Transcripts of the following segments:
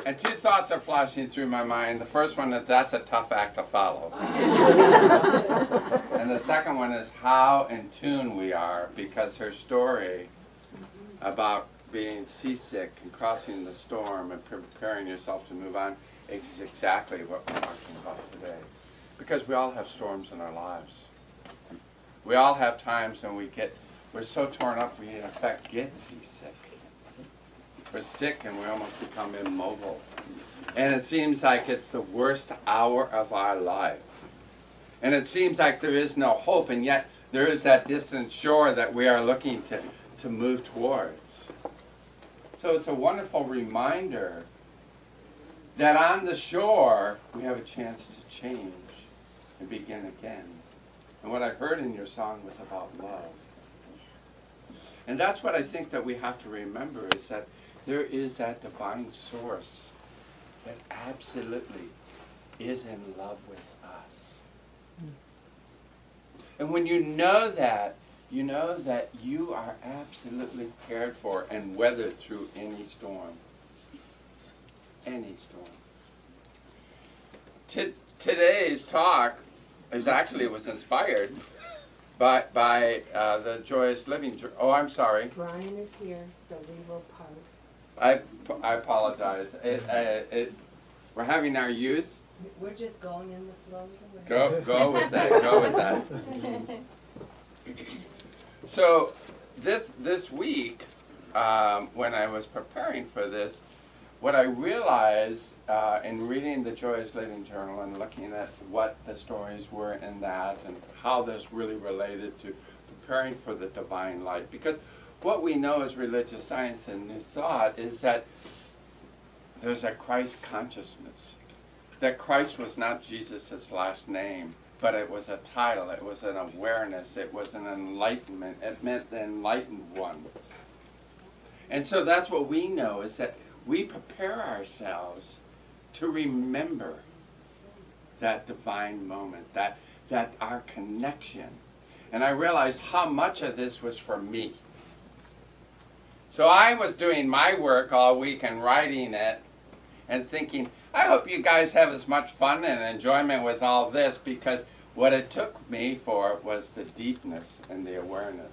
And two thoughts are flashing through my mind. The first one is that's a tough act to follow. And the second one is how in tune we are, because her story about being seasick and crossing the storm and preparing yourself to move on is exactly what we're talking about today. Because we all have storms in our lives. We all have times when we're so torn up we in effect get seasick. We're sick and we almost become immobile. And it seems like it's the worst hour of our life. And it seems like there is no hope, and yet there is that distant shore that we are looking to move towards. So it's a wonderful reminder that on the shore we have a chance to change and begin again. And what I heard in your song was about love. And that's what I think that we have to remember, is that there is that divine source that absolutely is in love with us. And when you know that you are absolutely cared for and weathered through any storm. Any storm. Today's talk was inspired by the Joyous Living. Oh, I'm sorry. Brian is here, so we will part. I apologize. We're having our youth. We're just going in the flow. Go with that. Go with that. So this week, when I was preparing for this, what I realized in reading the Joyous Living Journal and looking at what the stories were in that and how this really related to preparing for the divine light, because what we know as religious science and New Thought is that there's a Christ consciousness. That Christ was not Jesus' last name, but it was a title, it was an awareness, it was an enlightenment. It meant the enlightened one. And so that's what we know, is that we prepare ourselves to remember that divine moment, that our connection. And I realized how much of this was for me. So I was doing my work all week and writing it and thinking, I hope you guys have as much fun and enjoyment with all this, because what it took me for was the deepness and the awareness.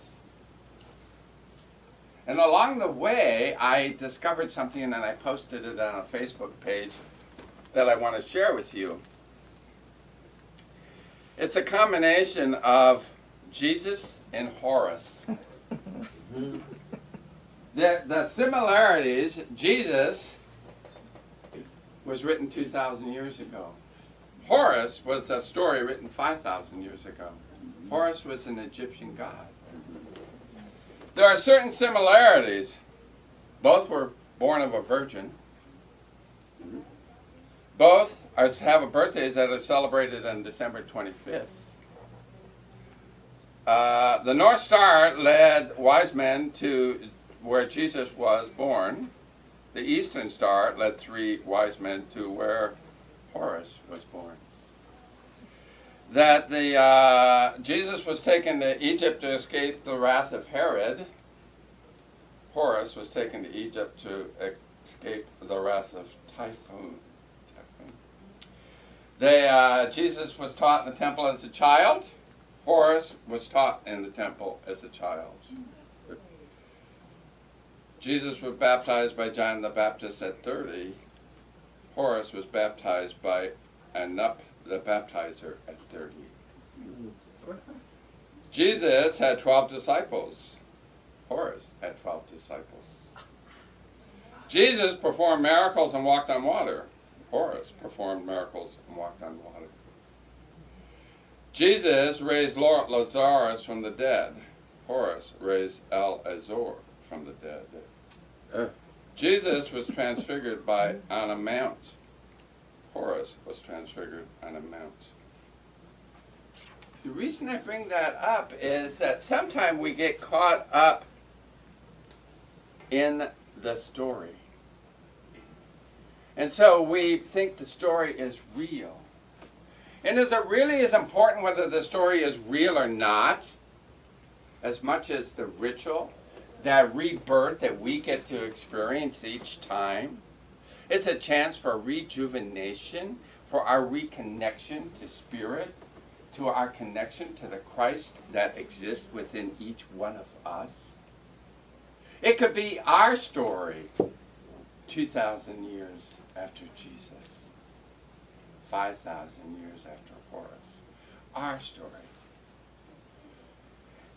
And along the way, I discovered something, and I posted it on a Facebook page that I want to share with you. It's a combination of Jesus and Horace. The similarities, Jesus was written 2,000 years ago. Horus was a story written 5,000 years ago. Horus was an Egyptian god. There are certain similarities. Both were born of a virgin. Both have birthdays that are celebrated on December 25th. The North Star led wise men to where Jesus was born. The Eastern Star led 3 wise men to where Horus was born. That Jesus was taken to Egypt to escape the wrath of Herod. Horus was taken to Egypt to escape the wrath of Typhoon. Jesus was taught in the temple as a child. Horus was taught in the temple as a child. Jesus was baptized by John the Baptist at 30. Horus was baptized by Anup the baptizer at 30. Jesus had 12 disciples. Horus had 12 disciples. Jesus performed miracles and walked on water. Horus performed miracles and walked on water. Jesus raised Lazarus from the dead. Horus raised El-Azor from the dead. Jesus was transfigured on a mount. Horus was transfigured on a mount. The reason I bring that up is that sometimes we get caught up in the story. And so we think the story is real. And is it really as important whether the story is real or not, as much as the ritual, that rebirth that we get to experience each time? It's a chance for rejuvenation, for our reconnection to spirit, to our connection to the Christ that exists within each one of us. It could be our story 2,000 years after Jesus, 5,000 years after Horus. Our story.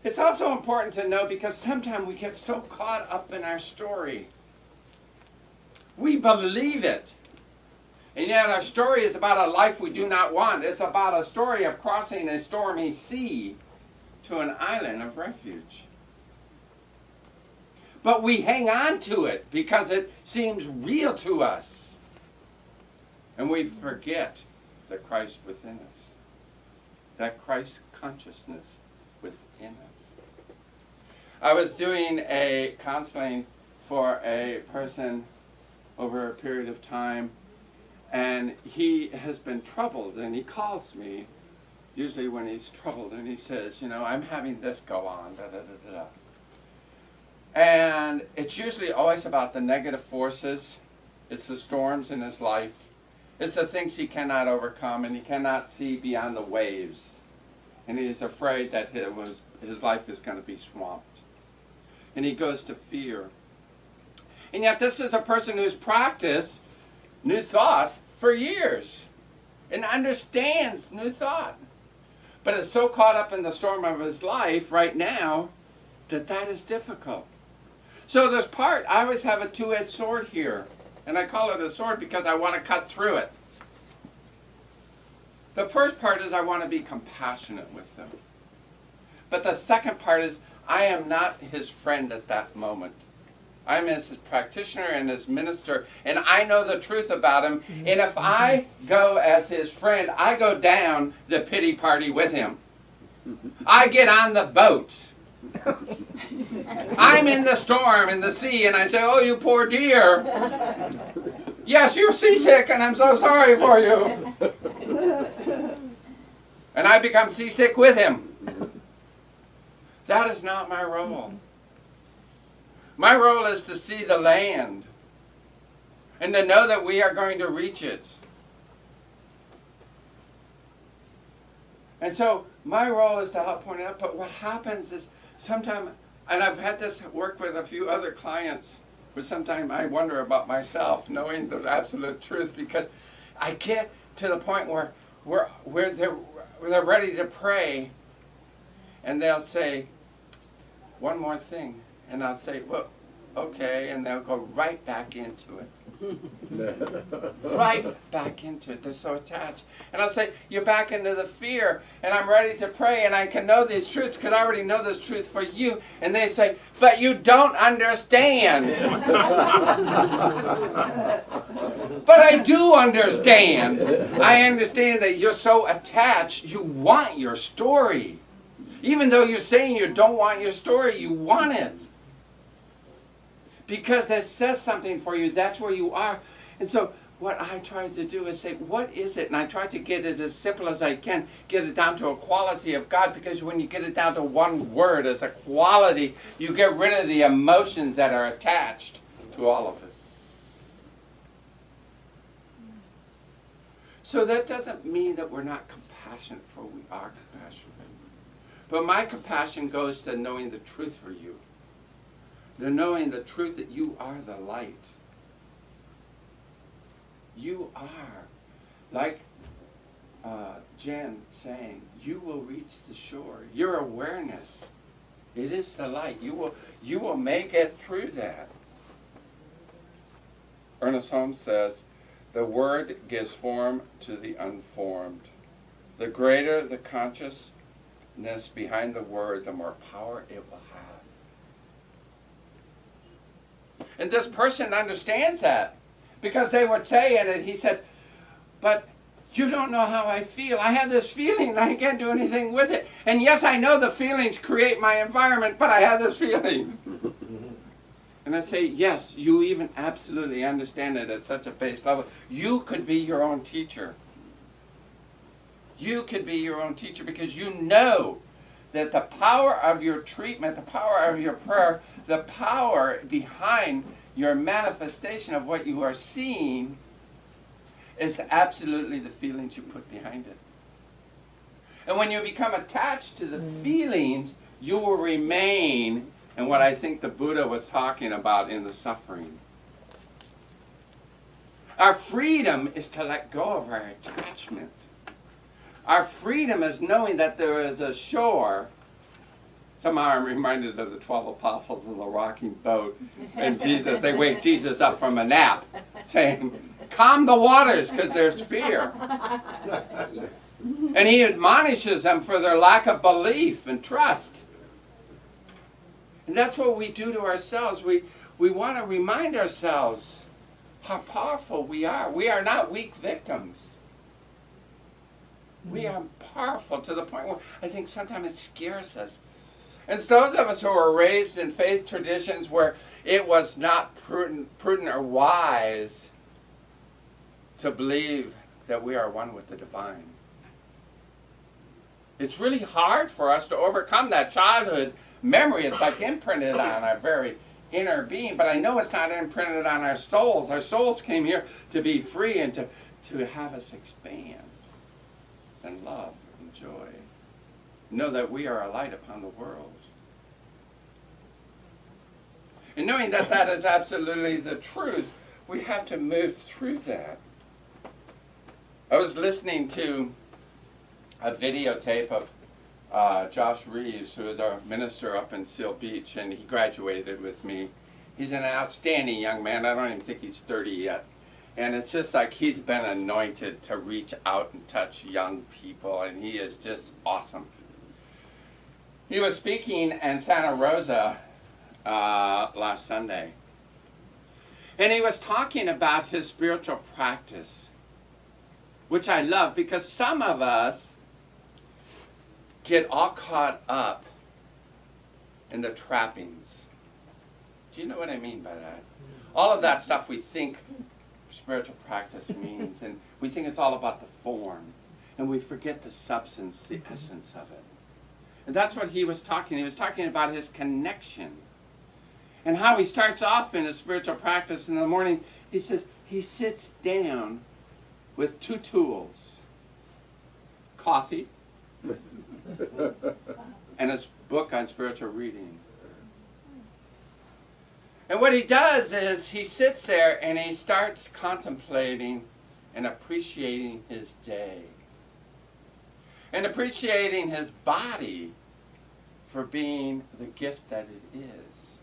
It's also important to know because sometimes we get so caught up in our story. We believe it. And yet our story is about a life we do not want. It's about a story of crossing a stormy sea to an island of refuge. But we hang on to it because it seems real to us. And we forget the Christ within us. That Christ consciousness within us. I was doing a counseling for a person over a period of time, and he has been troubled, and he calls me usually when he's troubled, and he says, you know, I'm having this go on, da da da da da. And it's usually always about the negative forces. It's the storms in his life. It's the things he cannot overcome, and he cannot see beyond the waves. And he's afraid that his life is going to be swamped. And he goes to fear. And yet this is a person who's practiced New Thought for years and understands New Thought. But is so caught up in the storm of his life right now that is difficult. So this part, I always have a two-edged sword here. And I call it a sword because I want to cut through it. The first part is I want to be compassionate with them. But the second part is I am not his friend at that moment. I'm his practitioner and his minister, and I know the truth about him. And if I go as his friend, I go down the pity party with him. I get on the boat. I'm in the storm, in the sea, and I say, oh, you poor dear. Yes, you're seasick, and I'm so sorry for you. And I become seasick with him. That is not my role. My role is to see the land and to know that we are going to reach it. And so my role is to help point it out, but what happens is sometimes, and I've had this work with a few other clients, but sometimes I wonder about myself, knowing the absolute truth, because I get to the point where they're ready to pray, and they'll say, one more thing. And I'll say, well, okay, and they'll go right back into it. Right back into it. They're so attached. And I'll say, you're back into the fear, and I'm ready to pray, and I can know these truths because I already know this truth for you. And they say, but you don't understand. But I do understand. I understand that you're so attached, you want your story. Even though you're saying you don't want your story, you want it. Because it says something for you. That's where you are. And so what I try to do is say, what is it? And I try to get it as simple as I can, get it down to a quality of God. Because when you get it down to one word as a quality, you get rid of the emotions that are attached to all of it. So that doesn't mean that we're not compassionate, for we are compassionate. But my compassion goes to knowing the truth for you. The knowing the truth that you are the light. You are, like Jen saying, you will reach the shore. Your awareness, it is the light. You will make it through that. Ernest Holmes says, the word gives form to the unformed. The greater the consciousness behind the word, the more power it will have. And this person understands that, because they would say it, and he said, but you don't know how I feel. I have this feeling and I can't do anything with it. And yes, I know the feelings create my environment, but I have this feeling. And I say, yes, you even absolutely understand it at such a base level. You could be your own teacher. You could be your own teacher because you know that the power of your treatment, the power of your prayer, the power behind your manifestation of what you are seeing is absolutely the feelings you put behind it. And when you become attached to the feelings, you will remain in what I think the Buddha was talking about in the suffering. Our freedom is to let go of our attachment. Our freedom is knowing that there is a shore. Somehow I'm reminded of the 12 apostles in the rocking boat. And Jesus, they wake Jesus up from a nap, saying, calm the waters because there's fear. And he admonishes them for their lack of belief and trust. And that's what we do to ourselves. We want to remind ourselves how powerful we are. We are not weak victims. We are powerful to the point where I think sometimes it scares us. And it's those of us who were raised in faith traditions where it was not prudent or wise to believe that we are one with the divine. It's really hard for us to overcome that childhood memory. It's like imprinted on our very inner being, but I know it's not imprinted on our souls. Our souls came here to be free and to have us expand and love and joy. Know that we are a light upon the world. And knowing that that is absolutely the truth, we have to move through that. I was listening to a videotape of Josh Reeves, who is our minister up in Seal Beach, and he graduated with me. He's an outstanding young man. I don't even think he's 30 yet. And it's just like he's been anointed to reach out and touch young people, and he is just awesome. He was speaking in Santa Rosa last Sunday, and he was talking about his spiritual practice, which I love because some of us get all caught up in the trappings. Do you know what I mean by that? All of that stuff we think spiritual practice means, and we think it's all about the form, and we forget the substance, the essence of it. And that's what he was talking. He was talking about his connection, and how he starts off in his spiritual practice in the morning. He says he sits down with two tools: coffee and his book on spiritual reading. And what he does is he sits there and he starts contemplating and appreciating his day. And appreciating his body for being the gift that it is.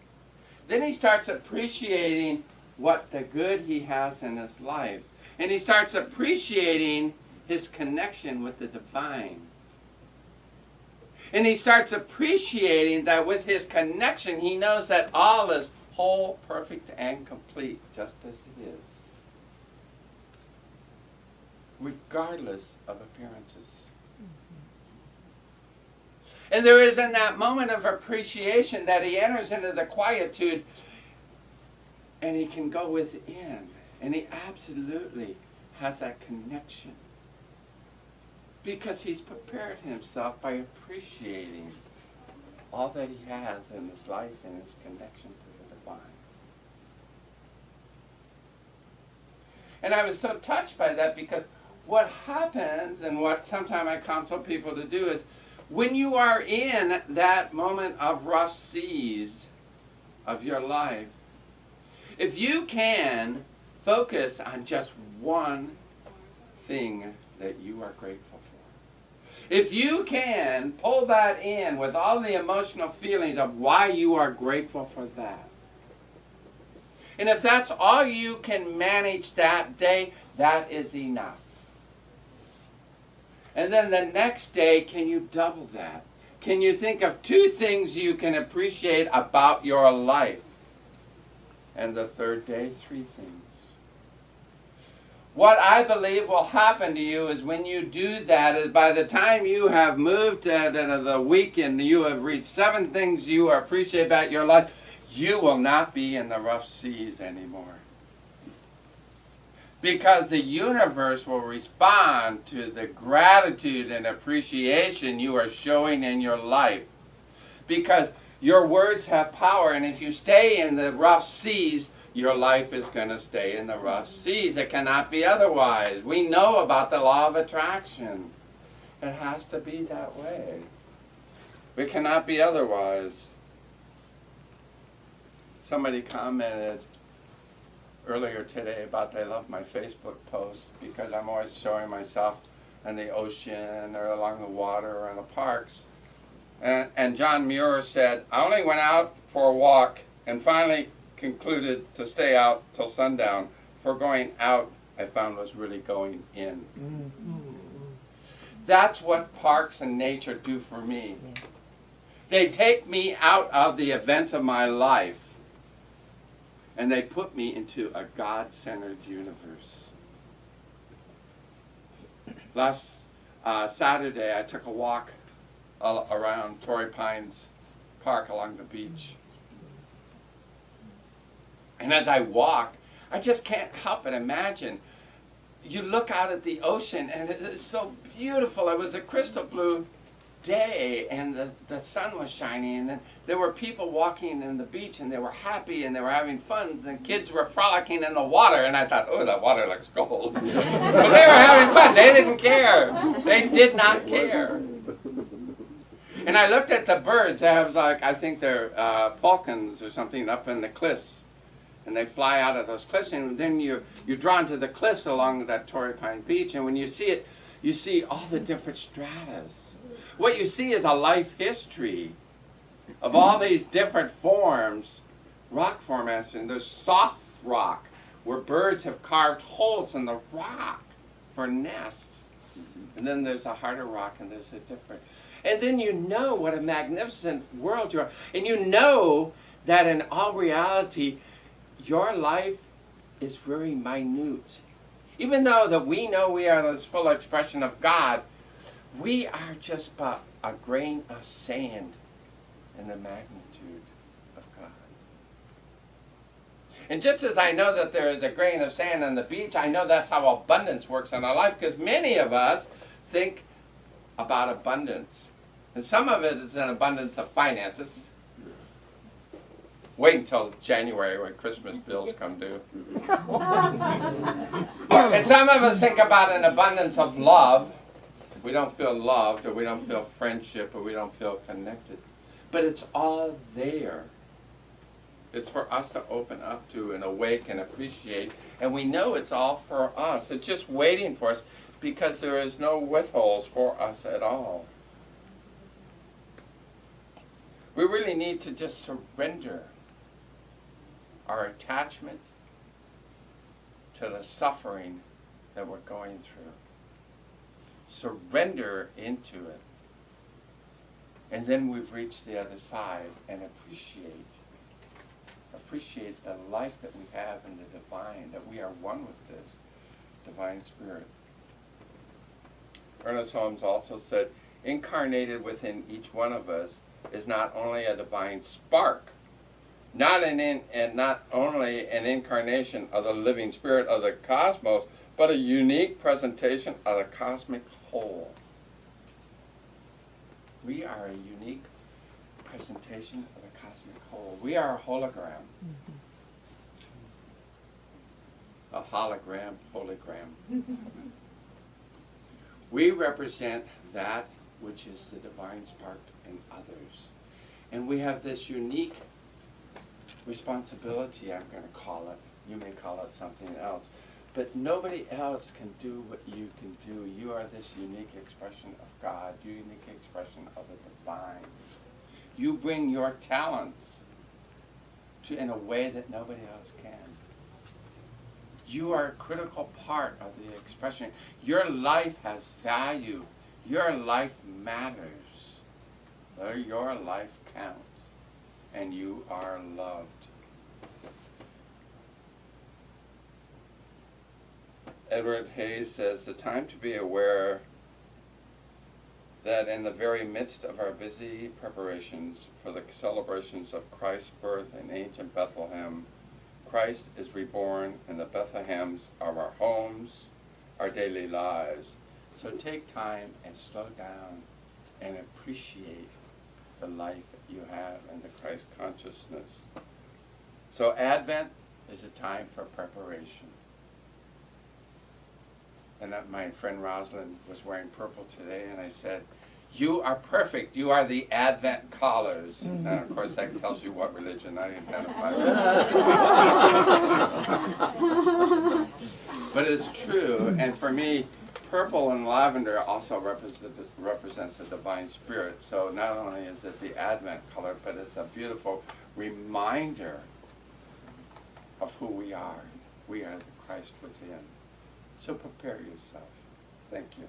Then he starts appreciating what the good he has in his life. And he starts appreciating his connection with the divine. And he starts appreciating that with his connection, he knows that all is whole, perfect, and complete, just as it is, regardless of appearances. And there is in that moment of appreciation that he enters into the quietude, and he can go within, and he absolutely has that connection, because he's prepared himself by appreciating all that he has in his life and his connection to the divine. And I was so touched by that, because what happens, and what sometimes I counsel people to do, is when you are in that moment of rough seas of your life, if you can focus on just one thing that you are grateful for, if you can pull that in with all the emotional feelings of why you are grateful for that, and if that's all you can manage that day, that is enough. And then the next day, can you double that? Can you think of 2 things you can appreciate about your life? And the third day, 3 things. What I believe will happen to you is when you do that, is by the time you have moved to the week and you have reached 7 things you appreciate about your life, you will not be in the rough seas anymore. Because the universe will respond to the gratitude and appreciation you are showing in your life. Because your words have power, and if you stay in the rough seas, your life is going to stay in the rough seas. It cannot be otherwise. We know about the law of attraction. It has to be that way. It cannot be otherwise. Somebody commented earlier today about they love my Facebook post because I'm always showing myself in the ocean or along the water or in the parks. And John Muir said, I only went out for a walk and finally concluded to stay out till sundown. For going out, I found was really going in. That's what parks and nature do for me. They take me out of the events of my life and they put me into a God-centered universe. Last Saturday, I took a walk around Torrey Pines Park along the beach. And as I walked, I just can't help but imagine. You look out at the ocean and it is so beautiful. It was a crystal blue day and the sun was shining, and then there were people walking in the beach and they were happy and they were having fun, and kids were frolicking in the water, and I thought, oh, that water looks cold. But they were having fun. They didn't care. They did not care. And I looked at the birds. I was like, I think they're falcons or something up in the cliffs. And they fly out of those cliffs, and then you're drawn to the cliffs along that Torrey Pine Beach, and when you see it, you see all the different stratas. What you see is a life history of all these different forms, rock formation. There's soft rock, where birds have carved holes in the rock for nests. And then there's a harder rock, and there's a different. And then you know what a magnificent world you are. And you know that in all reality, your life is very minute. Even though that we know we are this full expression of God, we are just but a grain of sand in the magnitude of God. And just as I know that there is a grain of sand on the beach, I know that's how abundance works in our life, because many of us think about abundance. And some of it is an abundance of finances. Wait until January when Christmas bills come due. And some of us think about an abundance of love. We don't feel loved, or we don't feel friendship, or we don't feel connected. But it's all there. It's for us to open up to and awake and appreciate. And we know it's all for us. It's just waiting for us because there is no withholds for us at all. We really need to just surrender our attachment to the suffering that we're going through. Surrender into it. And then we've reached the other side and appreciate the life that we have in the divine, that we are one with this divine spirit. Ernest Holmes also said, incarnated within each one of us is not only a divine spark, not only an incarnation of the living spirit of the cosmos, but a unique presentation of the cosmic whole. We are a unique presentation of the cosmic whole. We are a hologram. A hologram, hologram. We represent that which is the divine spark in others. And we have this unique responsibility, I'm going to call it. You may call it something else. But nobody else can do what you can do. You are this unique expression of God, unique expression of the divine. You bring your talents in a way that nobody else can. You are a critical part of the expression. Your life has value. Your life matters. Your life counts. And you are loved. Edward Hayes says, the time to be aware that in the very midst of our busy preparations for the celebrations of Christ's birth in ancient Bethlehem, Christ is reborn in the Bethlehems of our homes, our daily lives. So take time and slow down and appreciate the life that you have in the Christ consciousness. So Advent is a time for preparation. And my friend Rosalind was wearing purple today, and I said, "You are perfect. You are the Advent callers." And of course, that tells you what religion I identify with. But it's true, and for me, purple and lavender also represents the divine spirit. So not only is it the Advent color, but it's a beautiful reminder of who we are. We are the Christ within. So prepare yourself. Thank you.